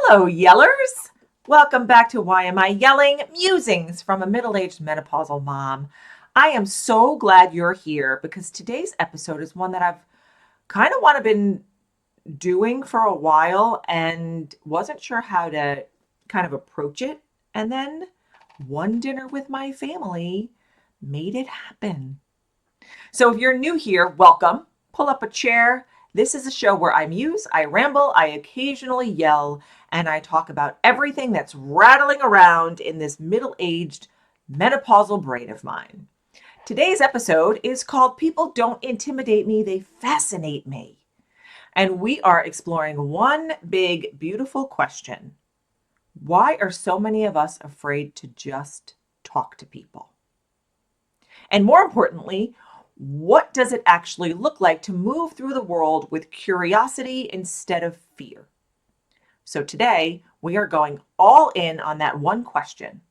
Hello, yellers! Welcome back to Why Am I Yelling? Musings from a middle-aged menopausal mom. I am so glad you're here because today's episode is one that I've kind of been doing for a while and wasn't sure how to kind of approach it. And then one dinner with my family made it happen. So if you're new here, welcome. Pull up a chair. This is a show where I muse, I ramble, I occasionally yell, and I talk about everything that's rattling around in this middle-aged menopausal brain of mine. Today's episode is called People Don't Intimidate Me, They Fascinate Me. And we are exploring one big, beautiful question. Why are so many of us afraid to just talk to people? And more importantly, what does it actually look like to move through the world with curiosity instead of fear? So today, we are going all in on that one question.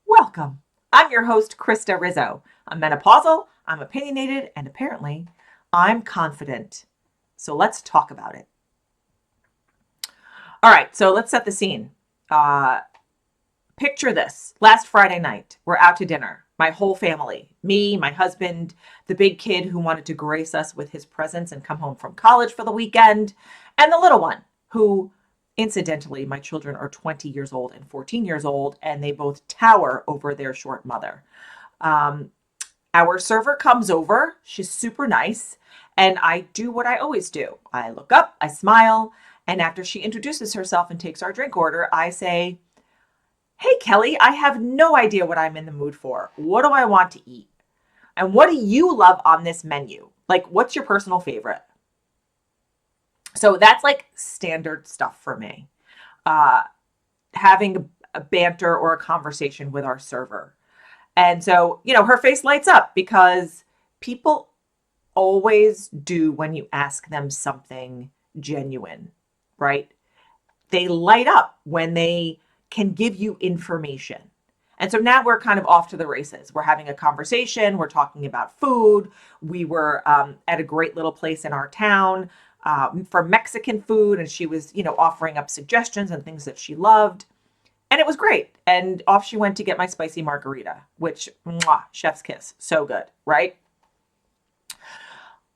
Welcome. I'm your host, Krista Rizzo. I'm menopausal, I'm opinionated, and apparently, I'm confident. So let's talk about it. All right, so let's set the scene. Picture this. Last Friday night, we're out to dinner. My whole family, me, my husband, the big kid who wanted to grace us with his presence and come home from college for the weekend, and the little one who, incidentally, my children are 20 years old and 14 years old, and they both tower over their short mother. Our server comes over. She's super nice, and I do what I always do. I look up, I smile, and after she introduces herself and takes our drink order, I say, "Hey, Kelly, I have no idea what I'm in the mood for. What do I want to eat? And what do you love on this menu? Like, what's your personal favorite?" So that's like standard stuff for me. Having a banter or a conversation with our server. And so, her face lights up because people always do when you ask them something genuine, right? They light up when they can give you information. And so now we're kind of off to the races. We're having a conversation. We're talking about food. We were at a great little place in our town for Mexican food. And she was, offering up suggestions and things that she loved. And it was great. And off she went to get my spicy margarita, which, mwah, chef's kiss. So good, right?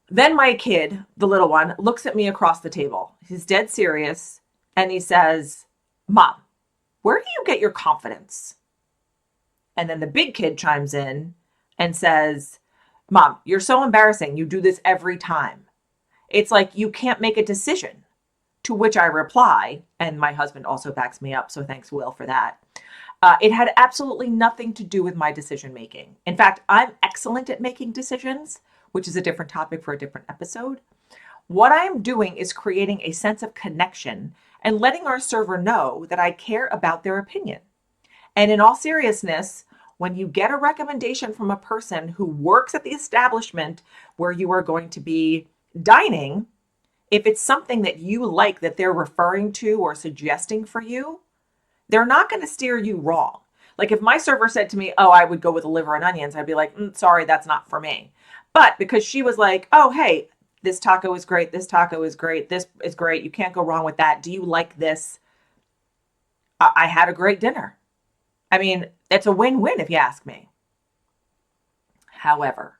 Then my kid, the little one, looks at me across the table. He's dead serious. And he says, "Mom, where do you get your confidence?" And then the big kid chimes in and says, "Mom, you're so embarrassing. You do this every time. It's like you can't make a decision." To which I reply, and my husband also backs me up, so thanks, Will, for that. It had absolutely nothing to do with my decision making. In fact, I'm excellent at making decisions, which is a different topic for a different episode. What I'm doing is creating a sense of connection and letting our server know that I care about their opinion. And in all seriousness, when you get a recommendation from a person who works at the establishment where you are going to be dining, if it's something that you like that they're referring to or suggesting for you, they're not going to steer you wrong. Like if my server said to me, "Oh, I would go with the liver and onions," I'd be like, "Sorry, that's not for me." But because she was like, "Oh, hey, this taco is great. This taco is great. This is great. You can't go wrong with that. Do you like this?" I had a great dinner. I mean, it's a win-win if you ask me. However,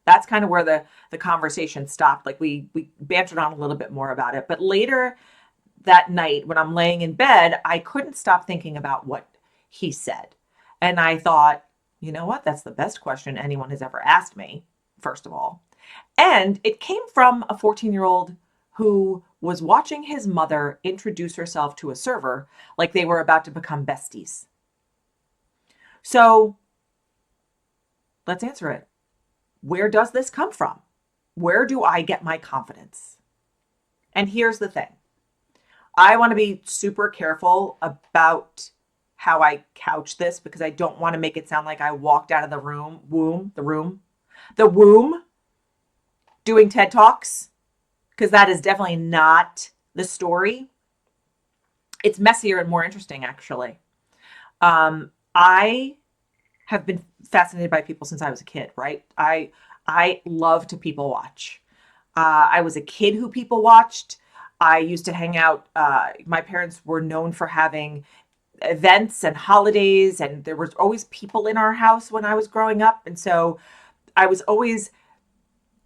that's kind of where the conversation stopped. Like we bantered on a little bit more about it. But later that night when I'm laying in bed, I couldn't stop thinking about what he said. And I thought, you know what? That's the best question anyone has ever asked me, first of all. And it came from a 14-year-old who was watching his mother introduce herself to a server like they were about to become besties. So let's answer it. Where does this come from? Where do I get my confidence? And here's the thing. I want to be super careful about how I couch this because I don't want to make it sound like I walked out of the womb doing TED Talks, because that is definitely not the story. It's messier and more interesting, actually. I have been fascinated by people since I was a kid, right? I love to people watch. I was a kid who people watched. I used to hang out. My parents were known for having events and holidays, and there was always people in our house when I was growing up. And so I was always,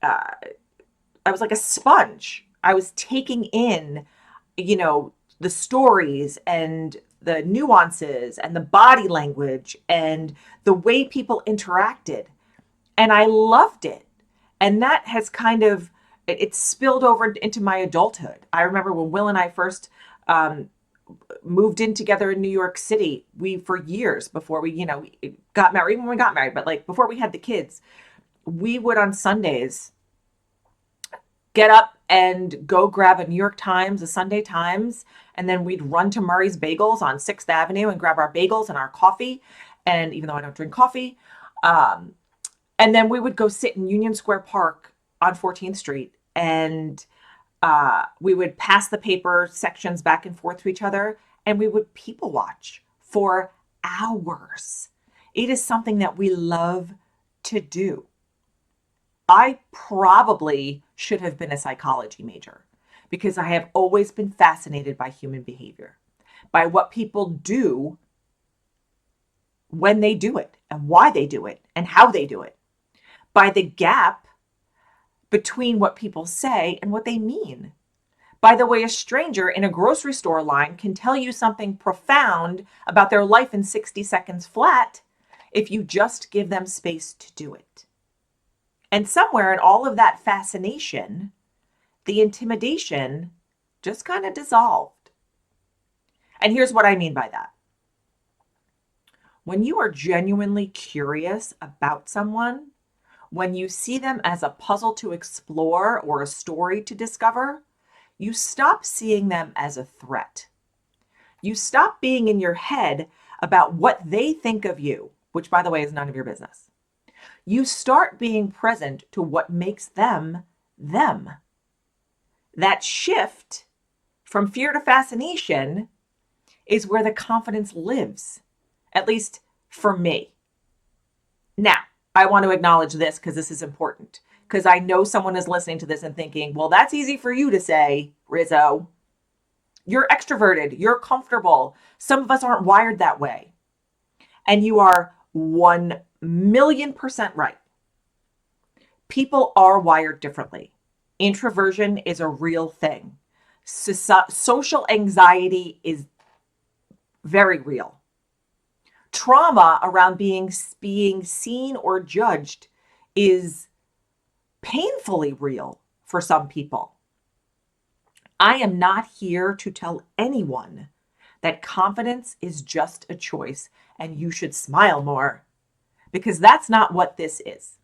uh, I was like a sponge. I was taking in, you know, the stories and the nuances and the body language and the way people interacted. And I loved it. And that has kind of, it spilled over into my adulthood. I remember when Will and I first um, moved in together in New York City, we, for years before we, got married, even when we got married, but like before we had the kids, we would on Sundays get up and go grab a New York Times, a Sunday Times, and then we'd run to Murray's Bagels on 6th Avenue and grab our bagels and our coffee. And even though I don't drink coffee, um, and then we would go sit in Union Square Park on 14th Street, and we would pass the paper sections back and forth to each other, and we would people watch for hours. It is something that we love to do. I probably should have been a psychology major because I have always been fascinated by human behavior, by what people do when they do it and why they do it and how they do it, by the gap between what people say and what they mean. By the way, a stranger in a grocery store line can tell you something profound about their life in 60 seconds flat if you just give them space to do it. And somewhere in all of that fascination, the intimidation just kind of dissolved. And here's what I mean by that. When you are genuinely curious about someone, when you see them as a puzzle to explore or a story to discover, you stop seeing them as a threat. You stop being in your head about what they think of you, which, by the way, is none of your business. You start being present to what makes them them. That shift from fear to fascination is where the confidence lives, at least for me. Now, I want to acknowledge this because this is important, because I know someone is listening to this and thinking, well, that's easy for you to say, Rizzo. You're extroverted. You're comfortable. Some of us aren't wired that way. And you are 1,000,000% right. People are wired differently. Introversion is a real thing. Social anxiety is very real. Trauma around being seen or judged is painfully real for some people. I am not here to tell anyone that confidence is just a choice and you should smile more, because that's not what this is.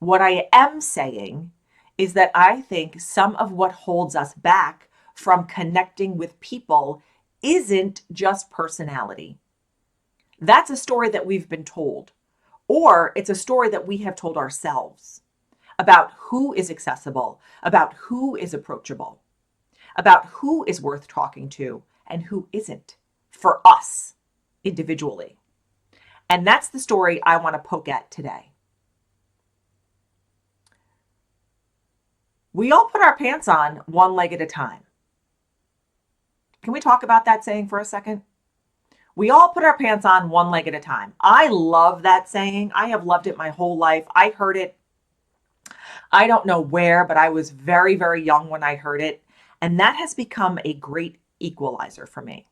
What I am saying is that I think some of what holds us back from connecting with people isn't just personality. That's a story that we've been told, or it's a story that we have told ourselves about who is accessible, about who is approachable, about who is worth talking to and who isn't for us individually. And that's the story I want to poke at today. We all put our pants on one leg at a time. Can we talk about that saying for a second? We all put our pants on one leg at a time. I love that saying. I have loved it my whole life. I heard it, I don't know where, but I was very, very young when I heard it. And that has become a great equalizer for me.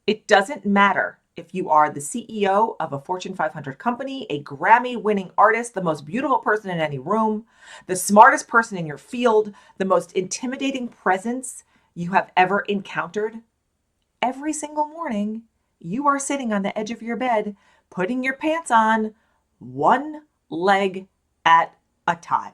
It doesn't matter if you are the CEO of a Fortune 500 company, a Grammy-winning artist, the most beautiful person in any room, the smartest person in your field, the most intimidating presence you have ever encountered. Every single morning, you are sitting on the edge of your bed, putting your pants on one leg at a time.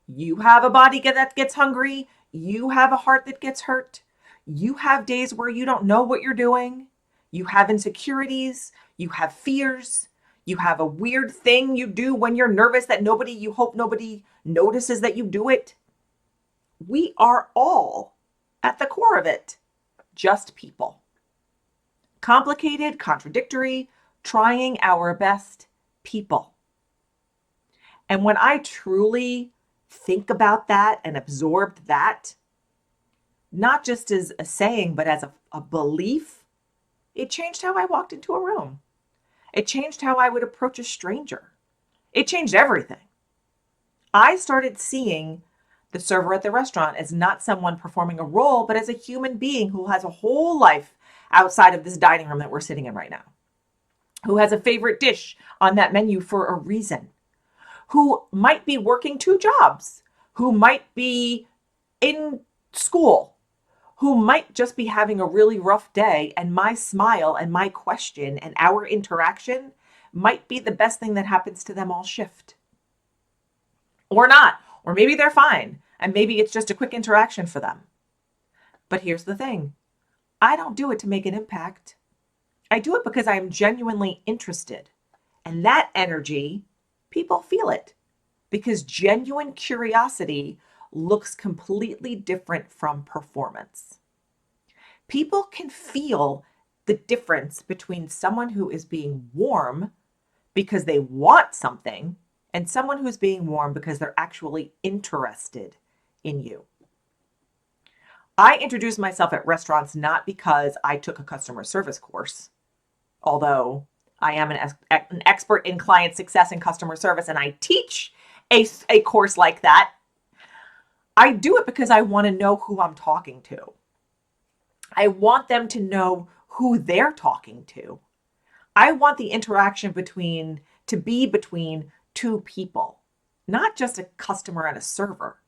You have a body that gets hungry. You have a heart that gets hurt. You have days where you don't know what you're doing. You have insecurities. You have fears. You have a weird thing you do when you're nervous that you hope nobody notices that you do it. We are all, at the core of it, just people. Complicated, contradictory, trying our best people. And when I truly think about that and absorbed that, not just as a saying, but as a belief, it changed how I walked into a room. It changed how I would approach a stranger. It changed everything. I started seeing the server at the restaurant as not someone performing a role, but as a human being who has a whole life outside of this dining room that we're sitting in right now, who has a favorite dish on that menu for a reason, who might be working two jobs, who might be in school, who might just be having a really rough day, and my smile and my question and our interaction might be the best thing that happens to them all shift. Or not. Or maybe they're fine, and maybe it's just a quick interaction for them. But here's the thing. I don't do it to make an impact. I do it because I am genuinely interested. And that energy, people feel it. Because genuine curiosity looks completely different from performance. People can feel the difference between someone who is being warm because they want something and someone who's being warm because they're actually interested in you. I introduce myself at restaurants not because I took a customer service course, although I am an expert in client success and customer service, and I teach a course like that. I do it because I want to know who I'm talking to. I want them to know who they're talking to. I want the interaction to be between two people, not just a customer and a server.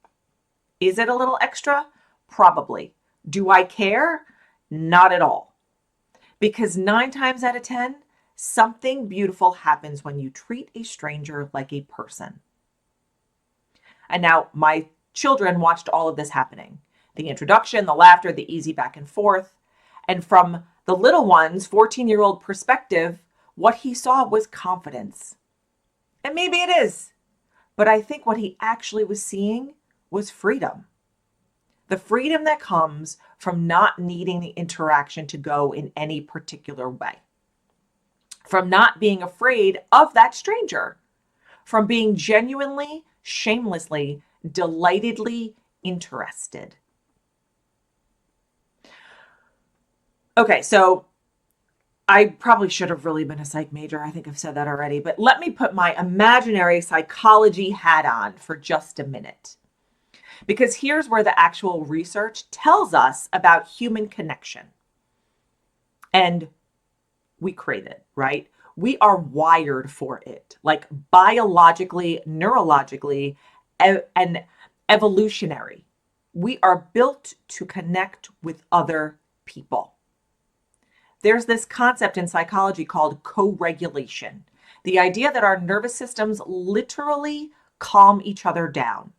Is it a little extra? Probably. Do I care? Not at all. Because 9 times out of 10, something beautiful happens when you treat a stranger like a person. And now my children watched all of this happening. The introduction, the laughter, the easy back and forth. And from the little one's 14-year-old perspective, what he saw was confidence. And maybe it is. But I think what he actually was seeing was freedom. The freedom that comes from not needing the interaction to go in any particular way. From not being afraid of that stranger. From being genuinely, shamelessly, delightedly interested. Okay, so I probably should have really been a psych major. I think I've said that already, but let me put my imaginary psychology hat on for just a minute. Because here's where the actual research tells us about human connection. And we crave it, right? We are wired for it, like biologically, neurologically, and evolutionary. We are built to connect with other people. There's this concept in psychology called co-regulation. The idea that our nervous systems literally calm each other down.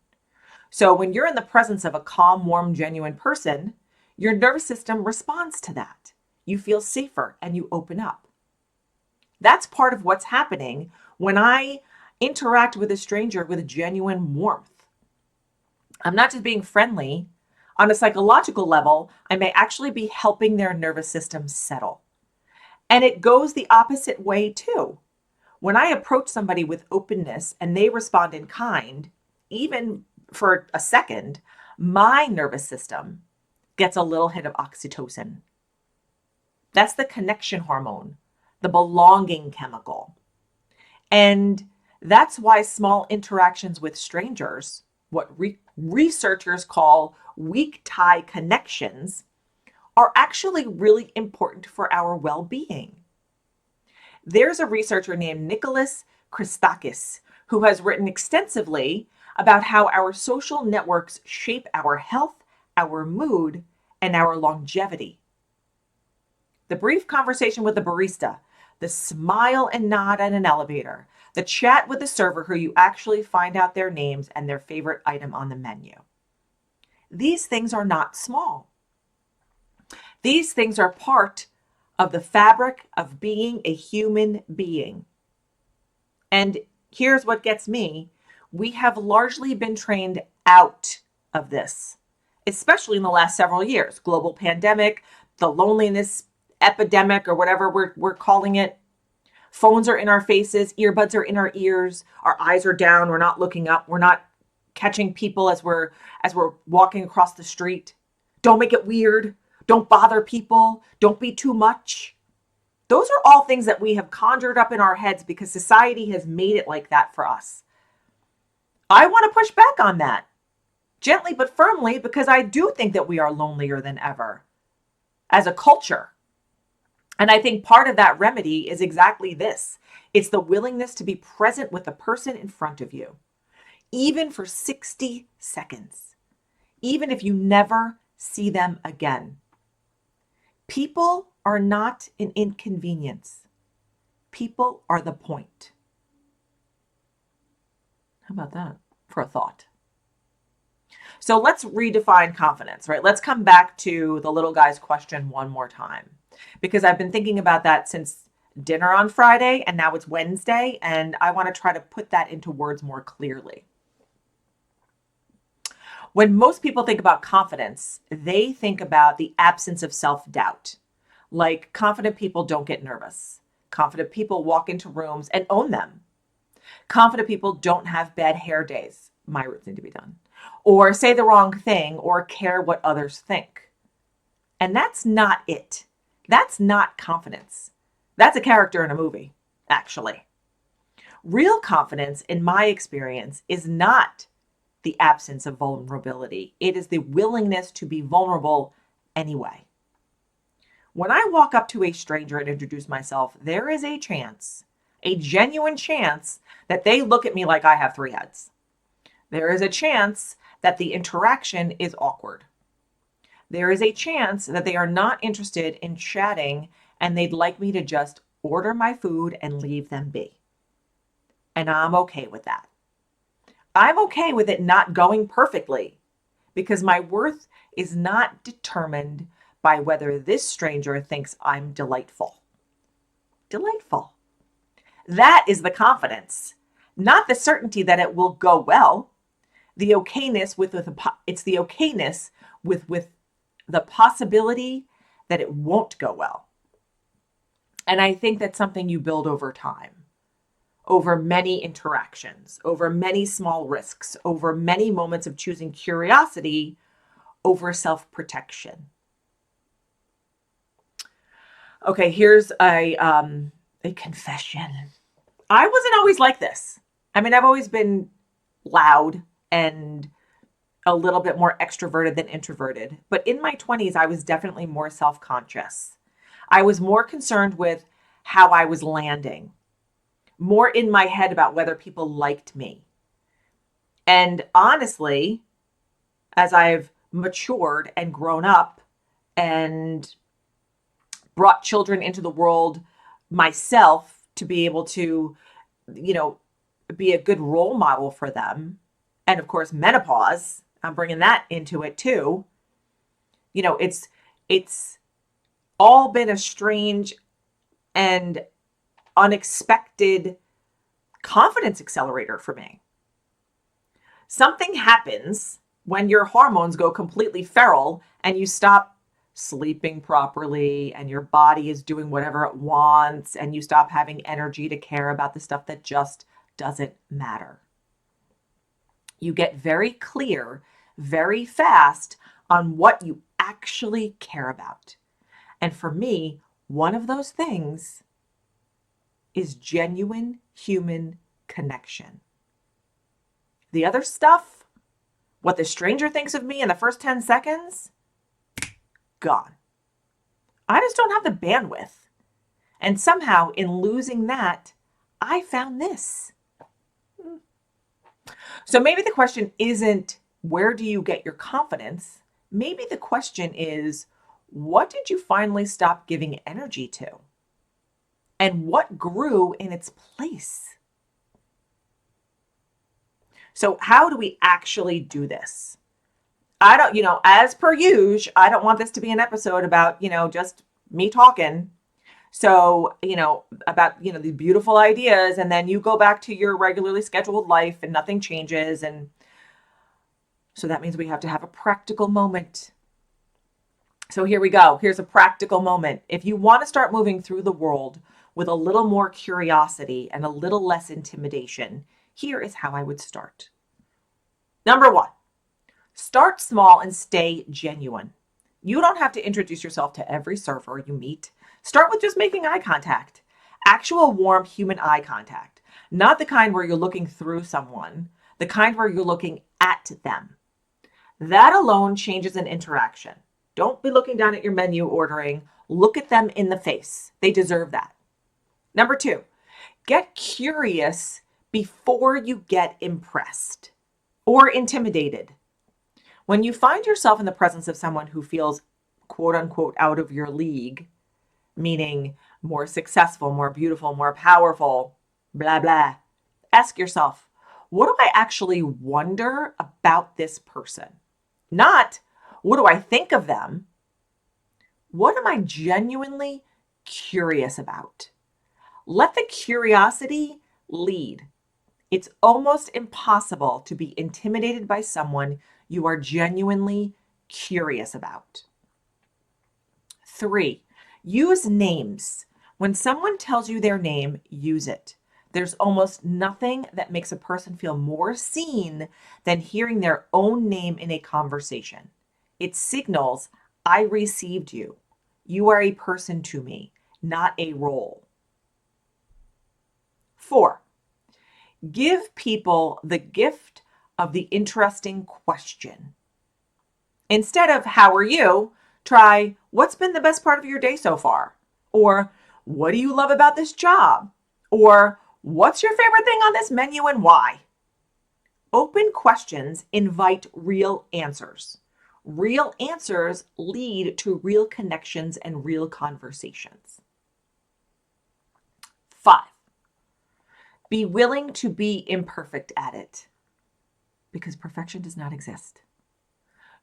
So when you're in the presence of a calm, warm, genuine person, your nervous system responds to that. You feel safer and you open up. That's part of what's happening when I interact with a stranger with genuine warmth. I'm not just being friendly. On a psychological level, I may actually be helping their nervous system settle. And it goes the opposite way too. When I approach somebody with openness and they respond in kind, even for a second, my nervous system gets a little hit of oxytocin. That's the connection hormone, the belonging chemical. And that's why small interactions with strangers, what researchers call weak tie connections, are actually really important for our well-being. There's a researcher named Nicholas Christakis who has written extensively about how our social networks shape our health, our mood, and our longevity. The brief conversation with the barista, the smile and nod at an elevator, the chat with the server who you actually find out their names and their favorite item on the menu. These things are not small. These things are part of the fabric of being a human being. And here's what gets me. We have largely been trained out of this, especially in the last several years. Global pandemic, the loneliness epidemic, or whatever we're calling it. Phones are in our faces, earbuds are in our ears, our eyes are down, we're not looking up, we're not catching people as we're walking across the street. Don't make it weird. Don't bother people. Don't be too much. Those are all things that we have conjured up in our heads because society has made it like that for us. I want to push back on that gently but firmly because I do think that we are lonelier than ever as a culture. And I think part of that remedy is exactly this. It's the willingness to be present with the person in front of you, even for 60 seconds, even if you never see them again. People are not an inconvenience. People are the point. How about that for a thought? So let's redefine confidence, right? Let's come back to the little guy's question one more time, because I've been thinking about that since dinner on Friday and now it's Wednesday, and I want to try to put that into words more clearly. When most people think about confidence, they think about the absence of self-doubt. Like confident people don't get nervous. Confident people walk into rooms and own them. Confident people don't have bad hair days. My roots need to be done. Or say the wrong thing or care what others think. And that's not it. That's not confidence. That's a character in a movie, actually. Real confidence, in my experience, is not the absence of vulnerability. It is the willingness to be vulnerable anyway. When I walk up to a stranger and introduce myself, there is a chance, a genuine chance, that they look at me like I have three heads. There is a chance that the interaction is awkward. There is a chance that they are not interested in chatting and they'd like me to just order my food and leave them be. And I'm okay with that. I'm okay with it not going perfectly because my worth is not determined by whether this stranger thinks I'm delightful. Delightful. That is the confidence, not the certainty that it will go well. The okayness it's the okayness with the possibility that it won't go well. And I think that's something you build over time, over many interactions, over many small risks, over many moments of choosing curiosity over self-protection. Okay, here's a confession. I wasn't always like this. I mean, I've always been loud and a little bit more extroverted than introverted. But in my 20s, I was definitely more self-conscious. I was more concerned with how I was landing, more in my head about whether people liked me. And honestly, as I've matured and grown up and brought children into the world myself to be able to, be a good role model for them. And of course, menopause, I'm bringing that into it too. It's all been a strange and unexpected confidence accelerator for me. Something happens when your hormones go completely feral and you stop sleeping properly and your body is doing whatever it wants and you stop having energy to care about the stuff that just doesn't matter. You get very clear, very fast on what you actually care about. And for me, one of those things is genuine human connection. The other stuff, what the stranger thinks of me in the first 10 seconds, gone. I just don't have the bandwidth. And somehow in losing that, I found this. So maybe the question isn't, where do you get your confidence? Maybe the question is, what did you finally stop giving energy to? And what grew in its place? So how do we actually do this? I don't, as per usual, I don't want this to be an episode about, just me talking. So, about, the beautiful ideas, and then you go back to your regularly scheduled life and nothing changes. And so that means we have to have a practical moment. So here we go. Here's a practical moment. If you want to start moving through the world with a little more curiosity and a little less intimidation, here is how I would start. Number one, start small and stay genuine. You don't have to introduce yourself to every surfer you meet. Start with just making eye contact. Actual warm human eye contact. Not the kind where you're looking through someone, the kind where you're looking at them. That alone changes an interaction. Don't be looking down at your menu ordering. Look at them in the face. They deserve that. Number two, get curious before you get impressed or intimidated. When you find yourself in the presence of someone who feels quote unquote out of your league, meaning more successful, more beautiful, more powerful, blah, blah, ask yourself, what do I actually wonder about this person? Not, what do I think of them? What am I genuinely curious about? Let the curiosity lead. It's almost impossible to be intimidated by someone you are genuinely curious about. 3, use names. When someone tells you their name, use it. There's almost nothing that makes a person feel more seen than hearing their own name in a conversation. It signals, I received you. You are a person to me, not a role. 4, give people the gift of the interesting question. Instead of, how are you? Try, what's been the best part of your day so far? Or, what do you love about this job? Or, what's your favorite thing on this menu and why? Open questions invite real answers. Real answers lead to real connections and real conversations. 5, be willing to be imperfect at it, because perfection does not exist.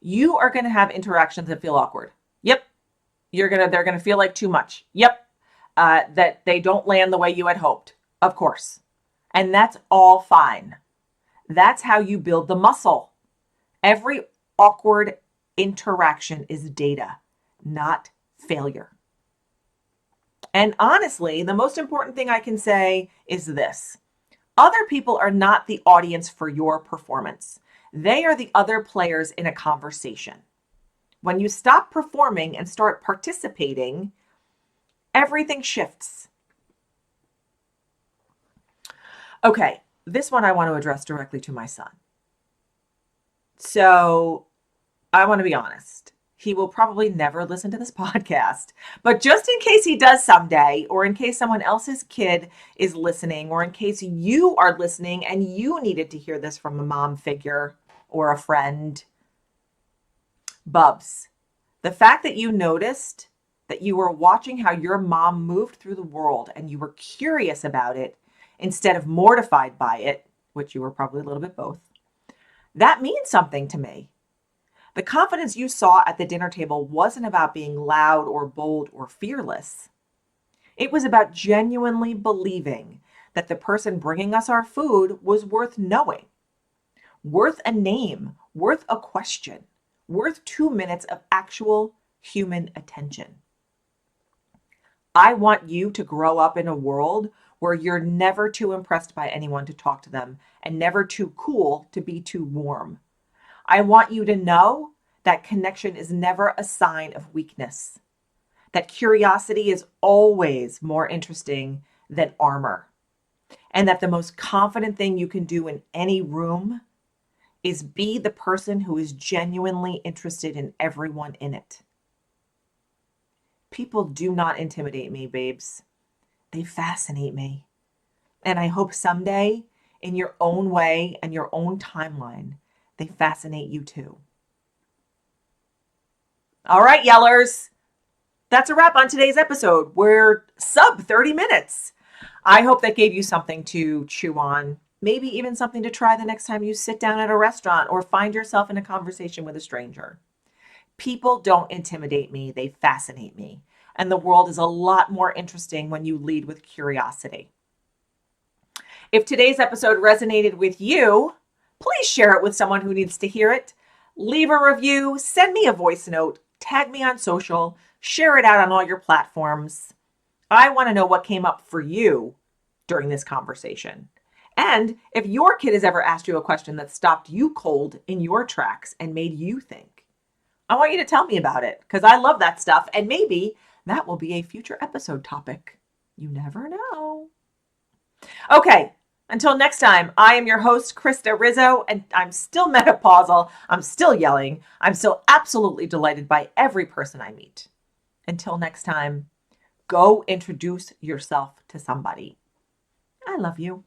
You are going to have interactions that feel awkward. Yep. They're going to feel like too much. Yep. That they don't land the way you had hoped. Of course. And that's all fine. That's how you build the muscle. Every awkward interaction is data, not failure. And honestly, the most important thing I can say is this. Other people are not the audience for your performance. They are the other players in a conversation. When you stop performing and start participating, everything shifts. Okay, this one I want to address directly to my son. So I want to be honest. He will probably never listen to this podcast, but just in case he does someday, or in case someone else's kid is listening, or in case you are listening and you needed to hear this from a mom figure or a friend, Bubs, the fact that you noticed that you were watching how your mom moved through the world and you were curious about it instead of mortified by it, which you were probably a little bit both, that means something to me. The confidence you saw at the dinner table wasn't about being loud or bold or fearless. It was about genuinely believing that the person bringing us our food was worth knowing, worth a name, worth a question, worth 2 minutes of actual human attention. I want you to grow up in a world where you're never too impressed by anyone to talk to them and never too cool to be too warm. I want you to know that connection is never a sign of weakness, that curiosity is always more interesting than armor, and that the most confident thing you can do in any room is be the person who is genuinely interested in everyone in it. People do not intimidate me, babes. They fascinate me. And I hope someday, in your own way and your own timeline, they fascinate you too. All right, yellers. That's a wrap on today's episode. We're sub 30 minutes. I hope that gave you something to chew on, maybe even something to try the next time you sit down at a restaurant or find yourself in a conversation with a stranger. People don't intimidate me, they fascinate me. And the world is a lot more interesting when you lead with curiosity. If today's episode resonated with you, please share it with someone who needs to hear it. Leave a review, send me a voice note, tag me on social, share it out on all your platforms. I want to know what came up for you during this conversation. And if your kid has ever asked you a question that stopped you cold in your tracks and made you think, I want you to tell me about it because I love that stuff. And maybe that will be a future episode topic. You never know. Okay, until next time, I am your host, Krista Rizzo, and I'm still menopausal. I'm still yelling. I'm still absolutely delighted by every person I meet. Until next time, go introduce yourself to somebody. I love you.